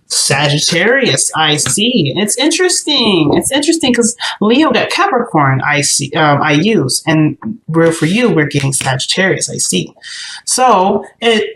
Sagittarius, I see. It's interesting. It's interesting because Leo got Capricorn, I see. I use, and for you, we're getting Sagittarius, I see. So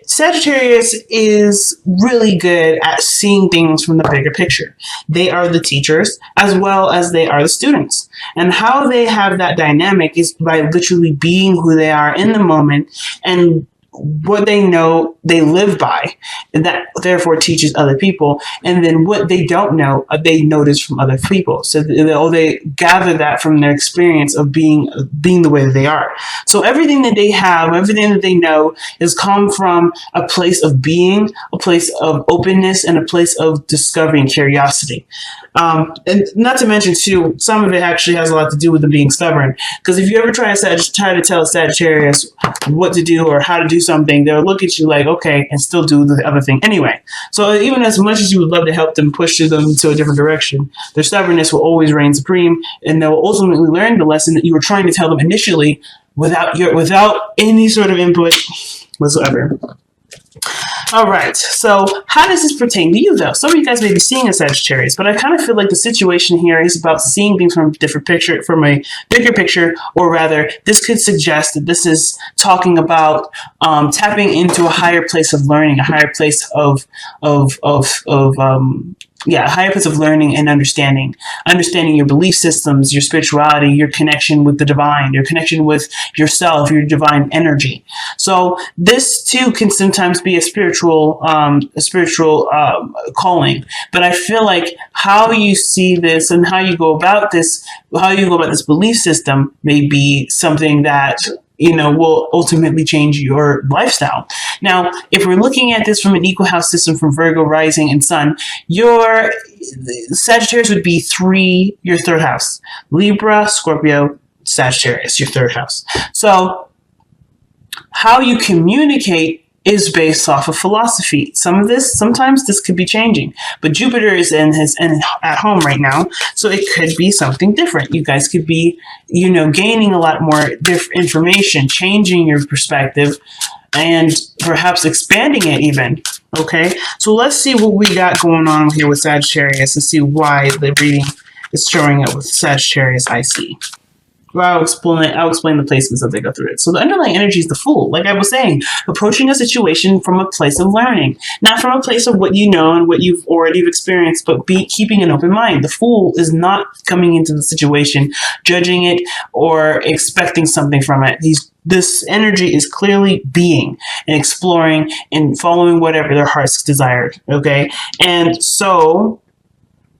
Sagittarius is really good at seeing things from the bigger picture. They are the teachers as well as they are the students, and how they have that dynamic is by literally being who they are in the moment and what they know they live by, and that therefore teaches other people. And then what they don't know, they notice from other people. So they gather that from their experience of being the way that they are. So everything that they have, everything that they know, has come from a place of being, a place of openness, and a place of discovery and curiosity. And not to mention too, some of it actually has a lot to do with them being stubborn. Because if you ever try to tell a Sagittarius what to do or how to do something, they'll look at you like, okay, and still do the other thing anyway. So even as much as you would love to help them push them into a different direction, their stubbornness will always reign supreme, and they'll ultimately learn the lesson that you were trying to tell them initially without any sort of input whatsoever. All right, so how does this pertain to you, though? Some of you guys may be seeing a Sagittarius, but I kind of feel like the situation here is about seeing things from a different picture, from a bigger picture, or rather, this could suggest that this is talking about tapping into a higher place of learning, a higher place of a higher place of learning and understanding your belief systems, your spirituality, your connection with the divine, your connection with yourself, your divine energy. So this too can sometimes be a spiritual calling. But I feel like how you see this and how you go about this belief system may be something that will ultimately change your lifestyle. Now, if we're looking at this from an equal house system from Virgo rising and sun, your Sagittarius would be your third house. Libra, Scorpio, Sagittarius, your third house. So how you communicate is based off of philosophy. Sometimes this could be changing, but Jupiter is at home right now, so it could be something different. You guys could be, gaining a lot more information, changing your perspective, and perhaps expanding it even. Okay, so let's see what we got going on here with Sagittarius and see why the reading is showing up with Sagittarius I see. I'll explain the placements as they go through it. So the underlying energy is the Fool. Like I was saying, approaching a situation from a place of learning, not from a place of what you know and what you've already experienced, but keeping an open mind. The Fool is not coming into the situation, judging it, or expecting something from it. This energy is clearly being and exploring and following whatever their hearts desired. Okay, and so,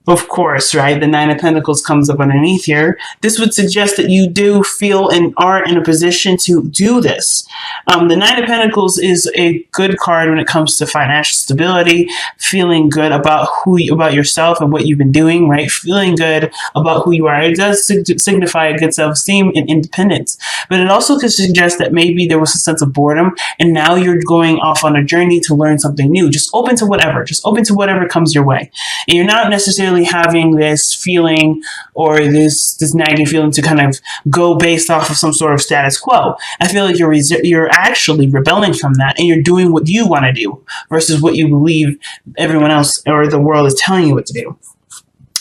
of course, right, the Nine of Pentacles comes up underneath here. This would suggest that you do feel and are in a position to do this. The Nine of Pentacles is a good card when it comes to financial stability, feeling good about about yourself and what you've been doing, right? Feeling good about who you are. It does signify a good self-esteem and independence. But it also could suggest that maybe there was a sense of boredom, and now you're going off on a journey to learn something new. Just open to whatever. Just open to whatever comes your way. And you're not necessarily having this feeling or this nagging feeling to kind of go based off of some sort of status quo. I feel like you're actually rebelling from that, and you're doing what you want to do versus what you believe everyone else or the world is telling you what to do.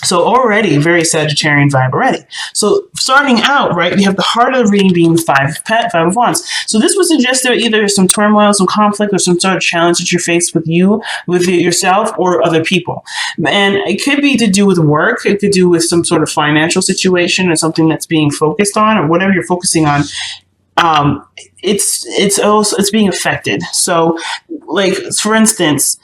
So already very Sagittarian vibe already. So starting out, right, you have the heart of the reading being the Five of Wands. So this would suggest there either some turmoil, some conflict, or some sort of challenge that you're faced with yourself or other people. And it could be to do with work. It could do with some sort of financial situation or something that's being focused on, or whatever you're focusing on. It's being affected. So, like, for instance,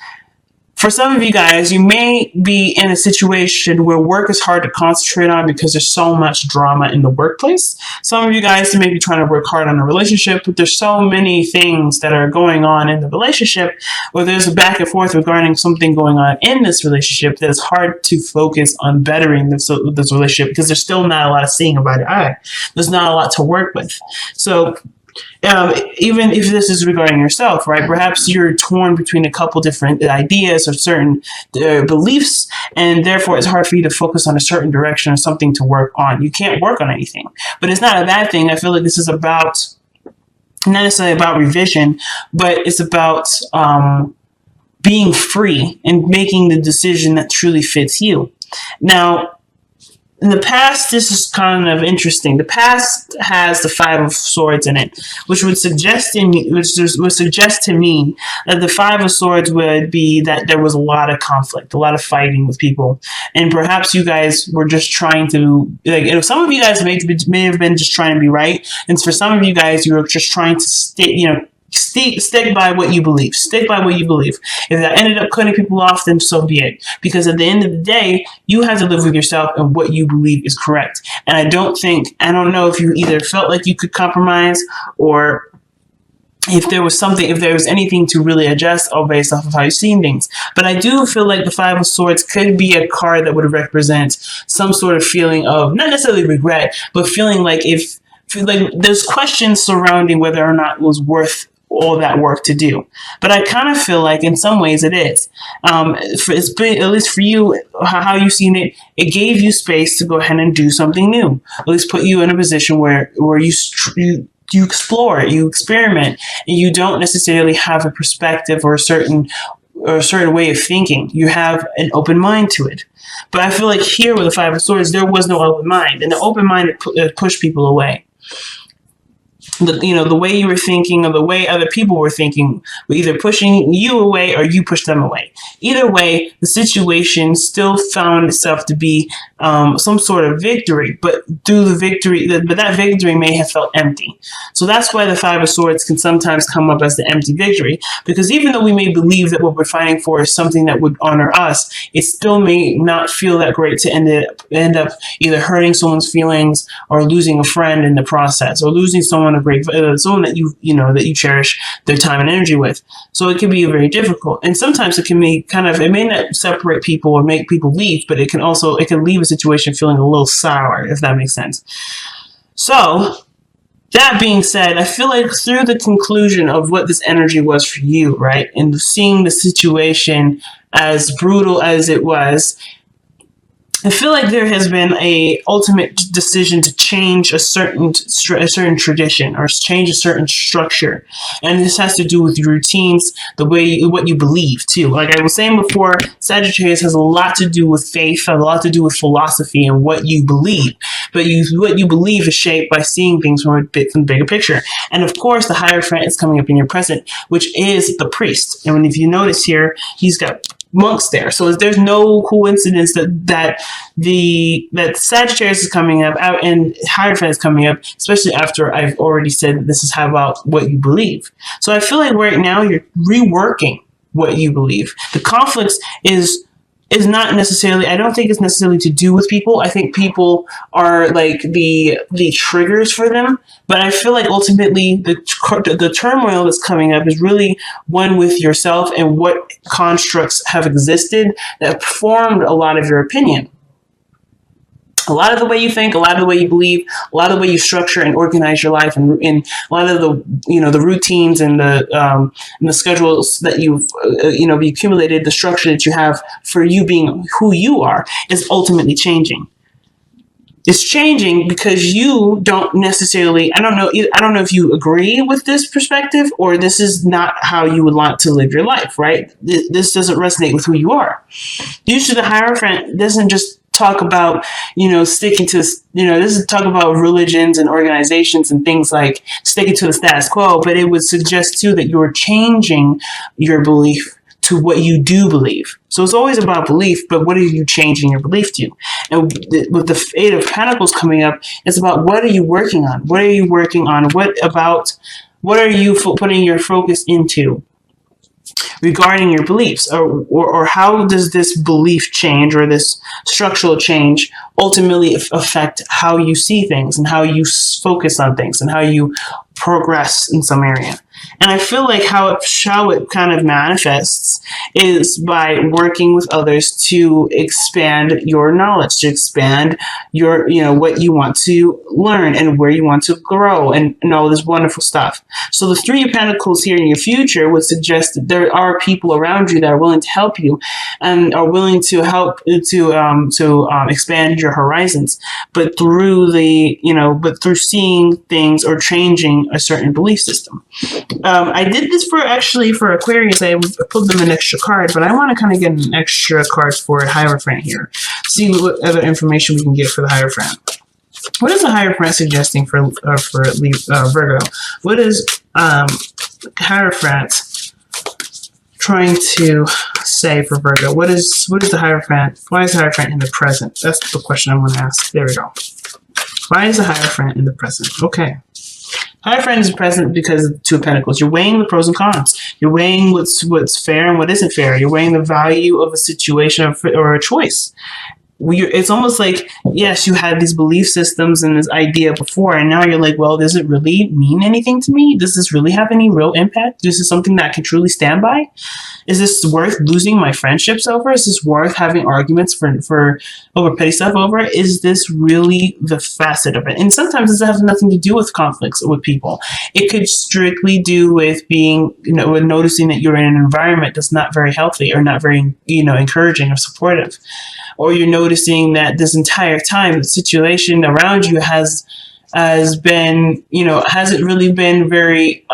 for some of you guys, you may be in a situation where work is hard to concentrate on because there's so much drama in the workplace. Some of you guys may be trying to work hard on a relationship, but there's so many things that are going on in the relationship, or there's a back and forth regarding something going on in this relationship that it's hard to focus on bettering this relationship because there's still not a lot of seeing about it. There's not a lot to work with. So even if this is regarding yourself, right? Perhaps you're torn between a couple different ideas or certain beliefs, and therefore it's hard for you to focus on a certain direction or something to work on. You can't work on anything, but it's not a bad thing. I feel like this is not necessarily about revision, but it's about being free and making the decision that truly fits you. Now, in the past, this is kind of interesting. The past has the Five of Swords in it, which would suggest to me that the Five of Swords would be that there was a lot of conflict, a lot of fighting with people, and perhaps you guys were just trying to, like, some of you guys may have been just trying to be right, and for some of you guys, you were just trying to stick by what you believe. Stick by what you believe. If that ended up cutting people off, then so be it. Because at the end of the day, you have to live with yourself and what you believe is correct. And I don't know if you either felt like you could compromise, or if there was anything to really adjust, or based off of how you've seen things. But I do feel like the Five of Swords could be a card that would represent some sort of feeling of, not necessarily regret, but feeling like there's questions surrounding whether or not it was worth all that work to do. But I kind of feel like in some ways it is. At least for you, how you've seen it, it gave you space to go ahead and do something new. At least put you in a position where you explore, you experiment, and you don't necessarily have a perspective or a certain way of thinking. You have an open mind to it. But I feel like here with the Five of Swords, there was no open mind, and the open mind pushed people away. The way you were thinking, or the way other people were thinking, were either pushing you away or you pushed them away. Either way, the situation still found itself to be some sort of victory, but that victory may have felt empty. So that's why the Five of Swords can sometimes come up as the empty victory, because even though we may believe that what we're fighting for is something that would honor us, it still may not feel that great to end up either hurting someone's feelings, or losing a friend in the process, or losing someone someone that you cherish their time and energy with. So it can be very difficult, and sometimes it can be it may not separate people or make people leave, but it can leave a situation feeling a little sour, if that makes sense. So that being said, I feel like through the conclusion of what this energy was for you, right, and seeing the situation as brutal as it was, I feel like there has been a ultimate decision to change a certain tradition, or change a certain structure, and this has to do with your routines, what you believe too. Like I was saying before, Sagittarius has a lot to do with faith, has a lot to do with philosophy and what you believe. But what you believe is shaped by seeing things from the bigger picture. And of course, the Hierophant is coming up in your present, which is the priest. And if you notice here, he's got monks there. So there's no coincidence that Sagittarius is coming up out and Hierophant is coming up, especially after I've already said that this is about what you believe. So I feel like right now you're reworking what you believe. The conflicts is not necessarily, I don't think it's necessarily to do with people. I think people are like the triggers for them. But I feel like ultimately the turmoil that's coming up is really one with yourself and what constructs have existed that formed a lot of your opinion. A lot of the way you think, a lot of the way you believe, a lot of the way you structure and organize your life, and a lot of the routines and the schedules that you've accumulated, the structure that you have for you being who you are is ultimately changing. It's changing because you don't necessarily, I don't know if you agree with this perspective, or this is not how you would want to live your life, right? This doesn't resonate with who you are. Usually the Hierophant doesn't just talk about, sticking to, this is talk about religions and organizations and things like sticking to the status quo, but it would suggest too that you're changing your belief to what you do believe. So it's always about belief, but what are you changing your belief to? And with the Eight of Pentacles coming up, it's about what are you working on? What are you working on? What are you putting your focus into regarding your beliefs, or how does this belief change or this structural change ultimately affect how you see things and how you focus on things and how you progress in some area? And I feel like how it kind of manifests is by working with others to expand your knowledge, to expand your, what you want to learn and where you want to grow and all this wonderful stuff. So the Three of Pentacles here in your future would suggest that there are people around you that are willing to help you and are willing to help to expand your horizons, but through through seeing things or changing a certain belief system. I did this for Aquarius. I pulled them an extra card, but I want to kind of get an extra card for Hierophant here. See what other information we can get for the Hierophant. What is the Hierophant suggesting for Virgo? What is Hierophant trying to say for Virgo? What is the Hierophant? Why is the Hierophant in the present? That's the question I want to ask. There we go. Why is the Hierophant in the present? Okay. Hierophant is present because of the Two of Pentacles. You're weighing the pros and cons. You're weighing what's fair and what isn't fair. You're weighing the value of a situation or a choice. It's almost like, yes, you had these belief systems and this idea before, and now you're like, well, does it really mean anything to me? Does this really have any real impact? Is this something that I can truly stand by? Is this worth losing my friendships over? Is this worth having arguments for over petty stuff over? Is this really the facet of it? And sometimes this has nothing to do with conflicts with people. It could strictly do with being, with noticing that you're in an environment that's not very healthy or not very, encouraging or supportive. Or you're noticing that this entire time the situation around you has been, hasn't really been very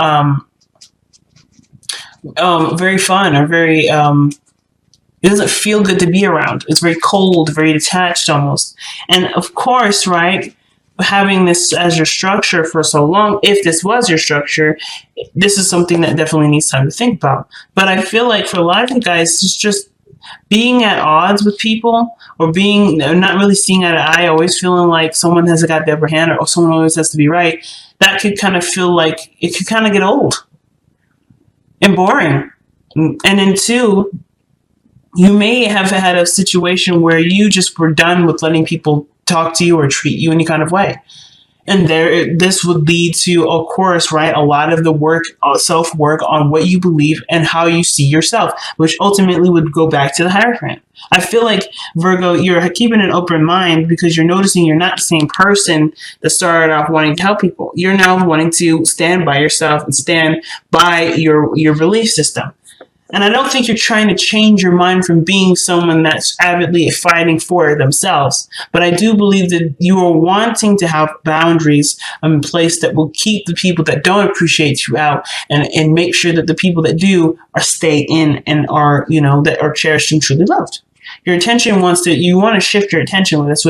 very fun or very it doesn't feel good to be around. It's very cold, very detached almost. And of course, right, having this as your structure for so long, if this was your structure, this is something that definitely needs time to think about. But I feel like for a lot of you guys, it's just being at odds with people or being not really seeing eye to eye, always feeling like someone has got the upper hand or someone always has to be right, that could kind of feel like it could kind of get old and boring. And then two, you may have had a situation where you just were done with letting people talk to you or treat you any kind of way. And this would lead to, of course, right, a lot of the work, self-work on what you believe and how you see yourself, which ultimately would go back to the Hierophant. I feel like, Virgo, you're keeping an open mind because you're noticing you're not the same person that started off wanting to help people. You're now wanting to stand by yourself and stand by your belief system. And I don't think you're trying to change your mind from being someone that's avidly fighting for themselves. But I do believe that you are wanting to have boundaries in place that will keep the people that don't appreciate you out and make sure that the people that do are stay in and are, that are cherished and truly loved. Your attention you want to shift your attention with this,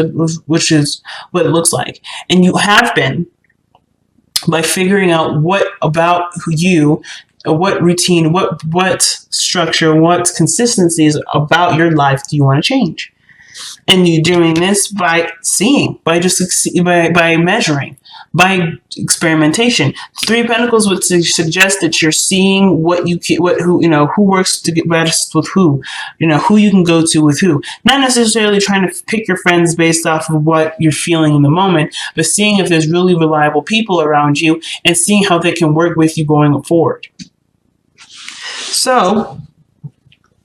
which is what it looks like. And you have been by figuring out what about you, what routine, what structure, what consistencies about your life do you want to change? And you're doing this by seeing, by measuring, by experimentation. Three of Pentacles would suggest that you're seeing who works to get best with who, who you can go to with who. Not necessarily trying to pick your friends based off of what you're feeling in the moment, but seeing if there's really reliable people around you and seeing how they can work with you going forward. So,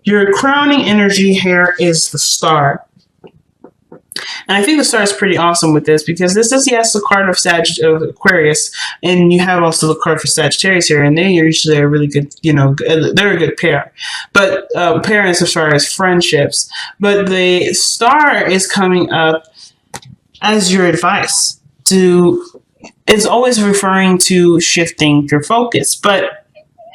your crowning energy here is the Star. And I think the Star is pretty awesome with this because this is, yes, the card of Aquarius, and you have also the card for Sagittarius here, and they're usually a really good, they're a good pair. But parents as far as friendships. But the Star is coming up as your advice it's always referring to shifting your focus, but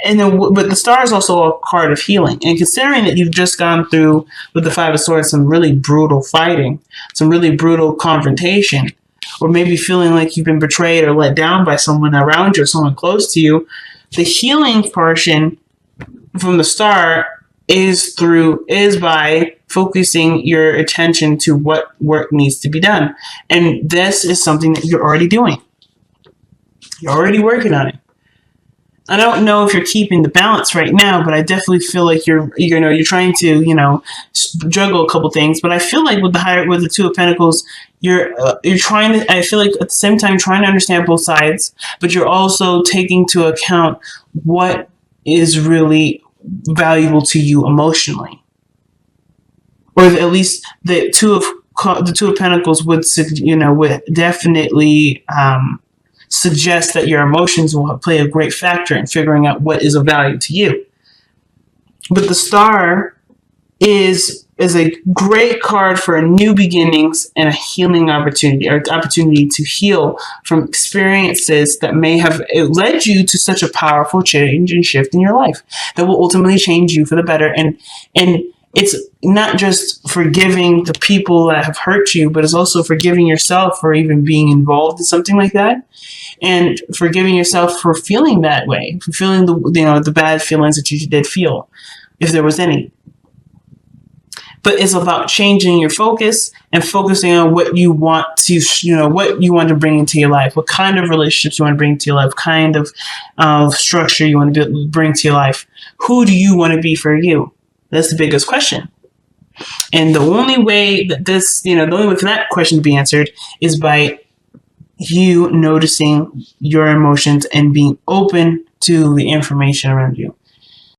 the Star is also a card of healing. And considering that you've just gone through, with the Five of Swords, some really brutal fighting, some really brutal confrontation, or maybe feeling like you've been betrayed or let down by someone around you or someone close to you, the healing portion from the Star is by focusing your attention to what work needs to be done. And this is something that you're already doing. You're already working on it. I don't know if you're keeping the balance right now, but I definitely feel like you're trying to, juggle a couple things. But I feel like with the Two of Pentacles, you're trying to, I feel like at the same time trying to understand both sides, but you're also taking into account what is really valuable to you emotionally. Or at least the Two of Pentacles would definitely, suggest that your emotions will play a great factor in figuring out what is of value to you. But the Star is a great card for new beginnings and a healing opportunity, or opportunity to heal from experiences that may have led you to such a powerful change and shift in your life that will ultimately change you for the better. And it's not just forgiving the people that have hurt you, but it's also forgiving yourself for even being involved in something like that, and forgiving yourself for feeling that way, for feeling the bad feelings that you did feel, if there was any. But it's about changing your focus and focusing on what you want to, what you want to bring into your life, what kind of relationships you want to bring to your life, kind of structure you want to bring to your life. Who do you want to be for you? That's the biggest question. And the only way that the only way for that question to be answered is by you noticing your emotions and being open to the information around you.